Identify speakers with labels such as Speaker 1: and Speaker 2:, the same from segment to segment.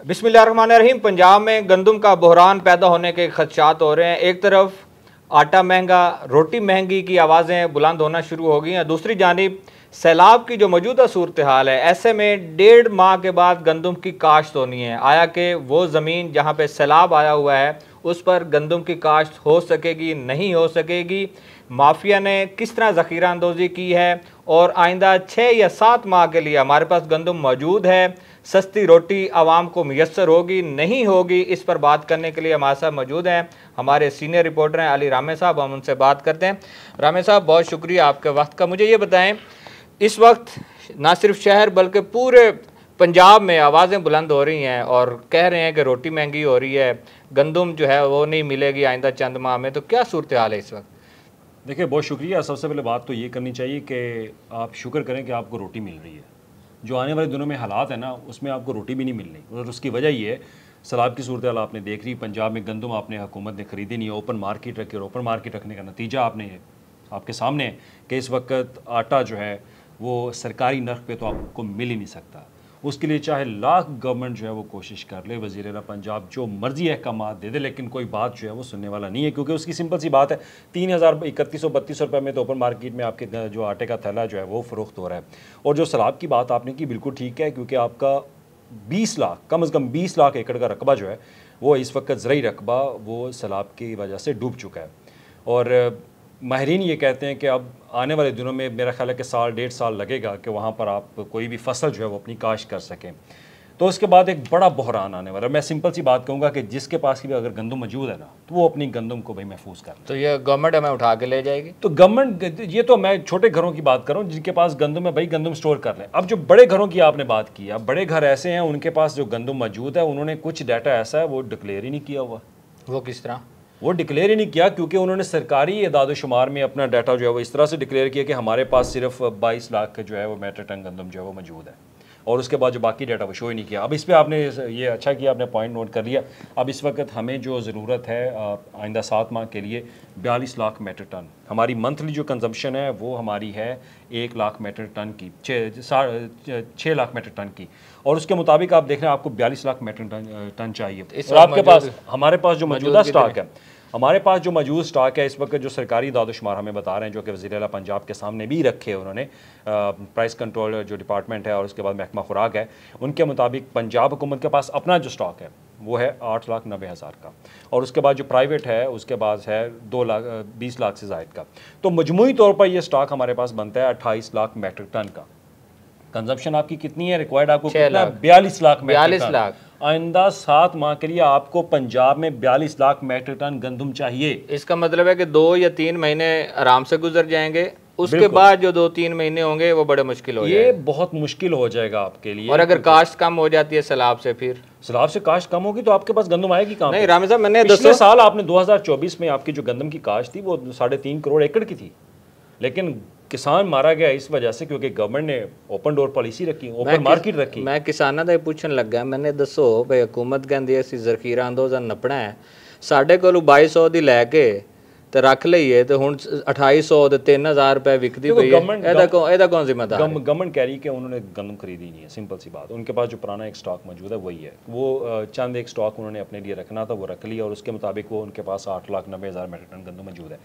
Speaker 1: बिस्मिल्लाहिर्रहमानिर्रहीम। पंजाब में गंदम का बहरान पैदा होने के खदशात हो रहे हैं। एक तरफ आटा महंगा, रोटी महंगी की आवाज़ें बुलंद होना शुरू हो गई हैं, दूसरी जानिब सैलाब की जो मौजूदा सूरत हाल है, ऐसे में 1.5 माह के बाद गंदम की काश्त होनी है। आया कि वो ज़मीन जहाँ पे सैलाब आया हुआ है उस पर गंदम की काश्त हो सकेगी, नहीं हो सकेगी, माफिया ने किस तरह ज़ख़ीरा अंदोज़ी की है और आइंदा 6 या 7 माह के लिए हमारे पास गंदम मौजूद है, सस्ती रोटी आवाम को मैसर होगी, नहीं होगी, इस पर बात करने के लिए हमारे साथ मौजूद हैं हमारे सीनियर रिपोर्टर हैं अली रामे साहब। हम उनसे बात करते हैं। रामे साहब, बहुत शुक्रिया आपके वक्त का। मुझे ये बताएं, इस वक्त ना सिर्फ शहर बल्कि पूरे पंजाब में आवाज़ें बुलंद हो रही हैं और कह रहे हैं कि रोटी महंगी हो रही है, गंदम जो है वो नहीं मिलेगी आइंदा चंद माह में, तो क्या सूरत हाल है इस वक्त?
Speaker 2: देखिए, बहुत शुक्रिया। सबसे पहले बात तो ये करनी चाहिए कि आप शुक्र करें कि आपको रोटी मिल रही है। जो आने वाले दिनों में हालात है ना, उसमें आपको रोटी भी नहीं मिलनी, और उसकी वजह ये है सैलाब की सूरत हाल आपने देख रही। पंजाब में गंदम आपने हुकूमत ने ख़रीदी नहीं है, ओपन मार्केट रखी, और ओपन मार्केट रखने का नतीजा आपके सामने है कि इस वक्त आटा जो है वो सरकारी नर्ख पे तो आपको मिल ही नहीं सकता। उसके लिए चाहे लाख गवर्नमेंट जो है वो कोशिश कर ले, वज़ीर आला पंजाब जो मर्जी अहकामात दे दे, लेकिन कोई बात जो है वो सुनने वाला नहीं है, क्योंकि उसकी सिंपल सी बात है, 3,3132 रुपये में तो ओपन मार्केट में आपके जो आटे का थैला जो है वो फ़रोख्त हो रहा है। और जो सैलाब की बात आपने की बिल्कुल ठीक है, क्योंकि आपका 20 लाख, कम अज़ कम 20 लाख एकड़ का रकबा जो है वो इस वक्त ज़रई रकबा वो सैलाब की वजह से डूब चुका है। और माहिरीन ये कहते हैं कि अब आने वाले दिनों में मेरा ख्याल है कि 1.5 साल लगेगा कि वहाँ पर आप कोई भी फसल जो है वो अपनी काश्त कर सकें। तो उसके बाद एक बड़ा बहरान आने वाला है। मैं सिंपल सी बात कहूँगा कि जिसके पास भी अगर गंदम मौजूद है ना, तो वो अपनी गंदम को भाई महफूज कर।
Speaker 1: तो ये गवर्नमेंट हमें उठा के ले जाएगी?
Speaker 2: तो गवर्नमेंट, ये तो मैं छोटे घरों की बात कर रहा हूँ जिनके पास गंदम है, भाई गंदम स्टोर कर लें। अब जो बड़े घरों की आपने बात की, अब बड़े घर ऐसे हैं उनके पास जो गंदम मौजूद है, उन्होंने कुछ डाटा ऐसा है वो डिक्लेयर ही नहीं किया हुआ।
Speaker 1: वो किस तरह? वो
Speaker 2: डिक्लेयर ही नहीं किया क्योंकि उन्होंने सरकारी एदाद-ओ-शुमार में अपना डाटा जो है वो इस तरह से डिक्लेयर किया कि हमारे पास सिर्फ 22 लाख जो है वो मीट्रिक टन गंदम जो है वो मौजूद है, और उसके बाद जो बाकी डाटा वो शो ही नहीं किया। अब इस पे आपने ये अच्छा किया, आपने पॉइंट नोट कर लिया। अब इस वक्त हमें जो ज़रूरत है आइंदा 7 माह के लिए 42 लाख मीट्रिक टन, हमारी मंथली जो कंजम्पशन है वो हमारी है 1 लाख मीट्रिक टन की, 6 लाख मीट्रिक टन की, और उसके मुताबिक आप देख रहे हैं आपको 42 लाख मीट्रिक टन चाहिए। और आपके पास, हमारे पास जो मौजूदा स्टॉक है, हमारे पास जो मौजूद स्टॉक है इस वक्त, जो सरकारी दादोशुमार हमें बता रहे हैं, जो कि वज़ीर आला पंजाब के सामने भी रखे उन्होंने, प्राइस कंट्रोल जो डिपार्टमेंट है और उसके बाद महकमा खुराक है, उनके मुताबिक पंजाब हुकूमत के पास अपना जो स्टॉक है वो है 8,90,000 का, और उसके बाद जो प्राइवेट है उसके पास है 20 लाख से ज़ायद का। तो मजमूई तौर पर यह स्टॉक हमारे पास बनता है 28 लाख मीट्रिक टन का। कंजम्पशन आपकी कितनी है रिक्वायर्ड? आपको 42 लाख।
Speaker 1: 42 लाख।
Speaker 2: आइंदा 7 माह के लिए आपको पंजाब में 42 लाख मीट्रिक टन गंदम चाहिए।
Speaker 1: इसका मतलब है कि 2 या 3 महीने आराम से गुजर जाएंगे, उसके बाद जो 2-3 महीने होंगे वो बड़े मुश्किल हो जाएंगे।
Speaker 2: ये बहुत मुश्किल हो जाएगा आपके लिए।
Speaker 1: और अगर काश्त कम हो जाती है सैलाब से, फिर
Speaker 2: सैलाब से काश्त कम होगी तो आपके पास गंदम आएगी कहाँ?
Speaker 1: नहीं रामे साहब, मैंने
Speaker 2: पिछले साल आपने 2024 में आपकी जो गंदम की काश्त थी वो 3.5 करोड़ एकड़ की थी, लेकिन किसान मारा गया इस वजह से क्योंकि गवर्नमेंट ने ओपन डोर पॉलिसी रखी, ओपन मार्केट रखी।
Speaker 1: मैं किसानों का पूछन लगा, मैंने दसो भाई हुकूमत कहती है ज़ख़ीरा अंदोज़ा नपना है, साढ़े को 2200 की लैके तो रख लीए, तो हुण 2800 तो 3000 रुपए विकती पई है। कौन जिम्मेदार?
Speaker 2: गवर्नमेंट कह रही है कि उन्होंने गंदम खरीदी नहीं है, सिंपल सी बात। उनके पास जो पुराना एक स्टॉक मौजूद है वही है, वो चंद एक स्टॉक उन्होंने अपने लिए रखना था, वो रख लिया, और उसके मुताबिक वो उनके पास 8,90,000 मीट्रिक टन गंदम मौजूद है।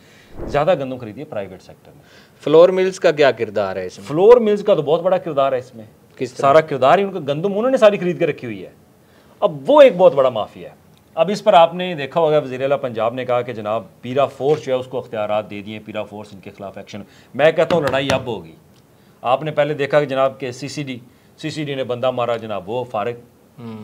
Speaker 2: ज़्यादा गंदम खरीदी है प्राइवेट सेक्टर में।
Speaker 1: फ्लोर मिल्स का क्या किरदार है इसमें?
Speaker 2: फ्लोर मिल्स का तो बहुत बड़ा किरदार है इसमें। सारा किरदार ही उनका, गंदम उन्होंने सारी खरीद के रखी हुई है। अब वो एक बहुत बड़ा माफिया है। अब इस पर आपने देखा होगा वज़ीर आला पंजाब ने कहा कि जनाब पीरा फोर्स जो है उसको अख्तियारात दे दिए, पीरा फोर्स इनके खिलाफ एक्शन। मैं कहता हूँ लड़ाई अब होगी। आपने पहले देखा कि जनाब के सीसीडी ने बंदा मारा, जनाब वो फारिग,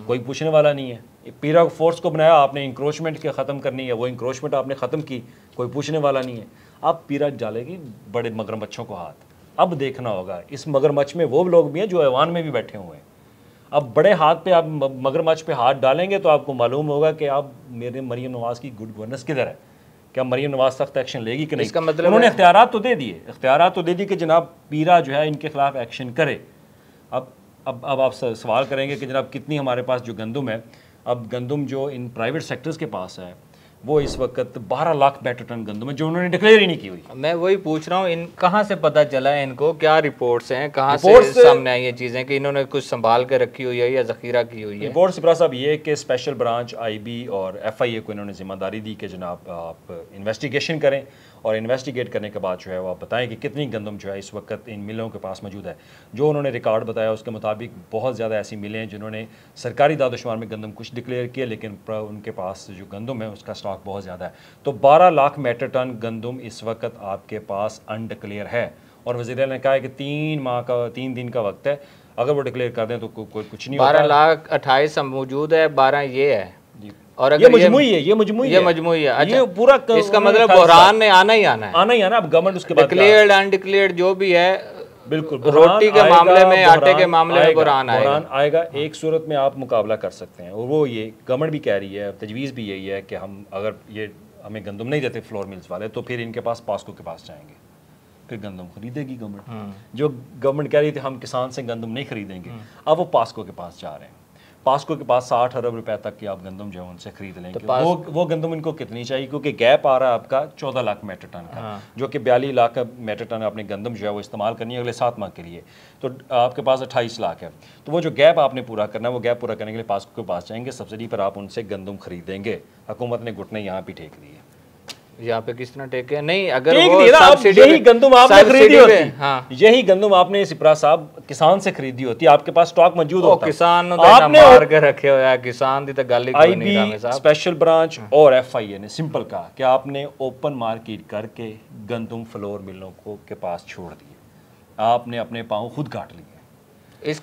Speaker 2: कोई पूछने वाला नहीं है। पीरा फोर्स को बनाया आपने, इंक्रोचमेंट के ख़त्म करनी है, वो इंक्रोचमेंट आपने ख़त्म की, कोई पूछने वाला नहीं है। अब पीरा डालेगी बड़े मगरमच्छों को हाथ। अब देखना होगा इस मगरमच्छ में वो लोग भी हैं जो ऐवान में भी बैठे हुए हैं। अब बड़े हाथ पे आप मगरमच्छ पे हाथ डालेंगे तो आपको मालूम होगा कि आप मेरे मरीम नवाज़ की गुड गवर्नेंस किधर है, क्या मरीम नवाज़ सख्त एक्शन लेगी कि नहीं।
Speaker 1: इसका मतलब
Speaker 2: उन्होंने इख्तियारात तो दे दिए, कि जनाब पीरा जो है इनके खिलाफ एक्शन करे। अब आप सवाल करेंगे कि जनाब कितनी हमारे पास जो गंदम है, अब गंदम जो इन प्राइवेट सेक्टर्स के पास है वो इस वक्त 12 लाख मेट्रिक टन गंदम है जो उन्होंने डिक्लेयर ही नहीं की हुई।
Speaker 1: मैं वही पूछ रहा हूँ, इन कहाँ से पता चला है इनको, क्या रिपोर्ट्स हैं, कहाँ से सामने आई ये चीज़ें कि इन्होंने कुछ संभाल के रखी हुई है या ज़ख़ीरा की हुई है?
Speaker 2: रिपोर्ट सिपरा साहब ये है कि स्पेशल ब्रांच IB और FIA को इन्होंने जिम्मेदारी दी कि जनाब आप इन्वेस्टिगेशन करें और इन्वेस्टिगेट करने के बाद जो है वो आप बताएं कि कितनी गंदम जो है इस वक्त इन मिलों के पास मौजूद है। जो उन्होंने रिकॉर्ड बताया उसके मुताबिक बहुत ज़्यादा ऐसी मिलें हैं जिन्होंने सरकारी दादोशुमार में गंदम कुछ डिक्लेयर किया, लेकिन उनके पास जो गंदम है उसका स्टॉक बहुत ज़्यादा है। तो 12 लाख मेट्रिक टन गंदम इस वक्त आपके पास अनडिक्लेयर है और वज़ीर ने कहा है कि 3 दिन का वक्त है, अगर वो डिक्लेयर कर दें तो कोई कुछ नहीं होता।
Speaker 1: 12,28,000 मौजूद है, 12 ये है और अगर
Speaker 2: ये मजमूई है, ये
Speaker 1: मजमूई है। अच्छा,
Speaker 2: ये पूरा
Speaker 1: इसका मतलब बुहरान ने आना ही आना है।
Speaker 2: अब गवर्नमेंट उसके बाद
Speaker 1: डिक्लेयर्ड अनडिक्लेयर्ड जो भी है,
Speaker 2: बिल्कुल
Speaker 1: रोटी के मामले में, आटे के मामले में बुहरान
Speaker 2: आएगा। एक सूरत में आप मुकाबला कर सकते हैं और वो ये गवर्नमेंट भी कह रही है, तजवीज़ भी यही है कि हम अगर ये हमें गंदम नहीं देते फ्लोर मिल्स वाले तो फिर इनके पास पास्को के पास जाएंगे, फिर गंदम खरीदेगी गवर्नमेंट। जो गवर्नमेंट कह रही थी हम किसान से गंदम नहीं खरीदेंगे, अब वो पास्को के पास जा रहे हैं। पास्को के पास 60 अरब रुपए तक की आप गंदम जो है उनसे खरीद लेंगे। तो वो गंदम इनको कितनी चाहिए, क्योंकि गैप आ रहा है आपका 14 लाख मेट्रिक टन का, जो कि 42 लाख मेट्रिक टन आपने गंदम जो है वो इस्तेमाल करनी है अगले 7 माह के लिए, तो आपके पास 28 लाख है। तो वो जो गैप आपने पूरा करना है, वो गैप पूरा करने के लिए पास्को के पास जाएंगे, सब्सिडी पर आप उनसे गंदम खरीदेंगे। हुकूमत ने घुटने यहाँ भी टेक दिए।
Speaker 1: यहाँ पे किस तरह टेके नहीं, अगर
Speaker 2: वो यही गंदम आपने खरीदी होती, हाँ। यही गंदम आपने सिपरा साहब किसान से खरीदी होती, आपके पास स्टॉक मौजूद होता।
Speaker 1: किसान आपने मार के रखे हो यार, किसान दी तो गल ही कोई नहीं।
Speaker 2: IB, स्पेशल ब्रांच और FIA ने सिंपल कहा कि आपने ओपन मार्केट करके गंदम फ्लोर मिलों को के पास छोड़ दिए, आपने अपने पाँव खुद काट लिए।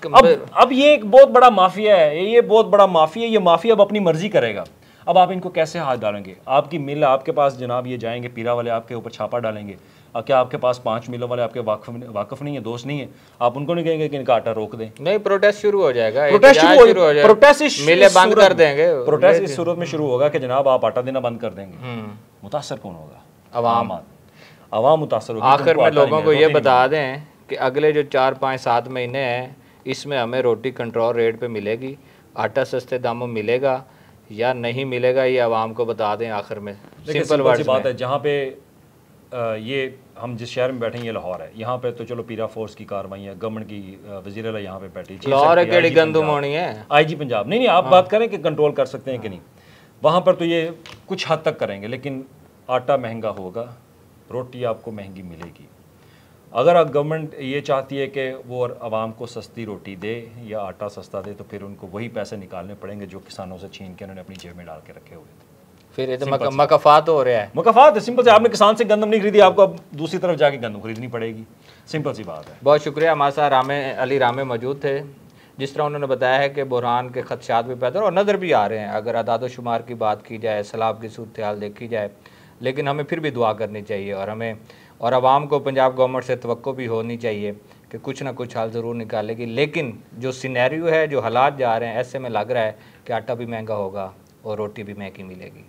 Speaker 2: अब ये एक बहुत बड़ा माफिया है, ये बहुत बड़ा माफिया, ये माफिया अब अपनी मर्जी करेगा। अब आप इनको कैसे हाथ डालेंगे? आपकी मिल आपके पास जनाब ये जाएंगे, पीरा वाले आपके ऊपर छापा डालेंगे। क्या आपके पास 5 मिलों वाले आपके वाकफ नहीं है, दोस्त नहीं है, आप उनको नहीं कहेंगे कि इनका आटा रोक दें?
Speaker 1: नहीं, प्रोटेस्ट शुरू हो जाएगा,
Speaker 2: प्रोटेस्ट
Speaker 1: मिलें बंद कर देंगे।
Speaker 2: प्रोटेस्ट इस सूरत में शुरू होगा कि जनाब आप आटा देना बंद कर देंगे। मुतासर कौन होगा? अवाम मुतासर होगी।
Speaker 1: आखिर में लोगों को ये बता दें कि अगले जो 4, 5, 7 महीने हैं इसमें हमें रोटी कंट्रोल रेट पे मिलेगी, आटा सस्ते दामों मिलेगा या नहीं मिलेगा, ये आवाम को बता दें। आखिर में सिंपल बात है।
Speaker 2: जहाँ पे ये हम जिस शहर में बैठे हैं ये लाहौर है, यहाँ पे तो चलो पीरा फोर्स की कार्रवाई है, गवर्नमेंट की वज़ीर आला यहाँ पे बैठी,
Speaker 1: लाहौर है केड़ी गंदम होनी है,
Speaker 2: IG पंजाब नहीं आप बात करें कि कंट्रोल कर सकते हैं कि नहीं, वहाँ पर तो ये कुछ हद तक करेंगे, लेकिन आटा महंगा होगा, रोटी आपको महंगी मिलेगी। अगर गवर्नमेंट ये चाहती है कि वो आवाम को सस्ती रोटी दे या आटा सस्ता दे, तो फिर उनको वही पैसे निकालने पड़ेंगे जो किसानों से छीन के उन्होंने अपनी जेब में डाल के रखे हुए थे।
Speaker 1: फिर ये तो मकफात हो रहा है।
Speaker 2: मकफात है, सिंपल से। आपने किसान से गंदम नहीं खरीदी, आपको अब दूसरी तरफ जाके गंदम खरीदनी पड़ेगी, सिंपल सी बात है।
Speaker 1: बहुत शुक्रिया। हमारे साथ अली रामे मौजूद थे। जिस तरह उन्होंने बताया है कि बुहरान के खदशात भी पैदा और नज़र भी आ रहे हैं, अगर अदाद शुमार की बात की जाए, सैलाब की सूरत हाल देखी जाए, लेकिन हमें फिर भी दुआ करनी चाहिए और हमें और आवाम को पंजाब गवर्नमेंट से तवक्को भी होनी चाहिए कि कुछ ना कुछ हाल ज़रूर निकालेगी। लेकिन जो सिनेरियो है, जो हालात जा रहे हैं, ऐसे में लग रहा है कि आटा भी महंगा होगा और रोटी भी महंगी मिलेगी।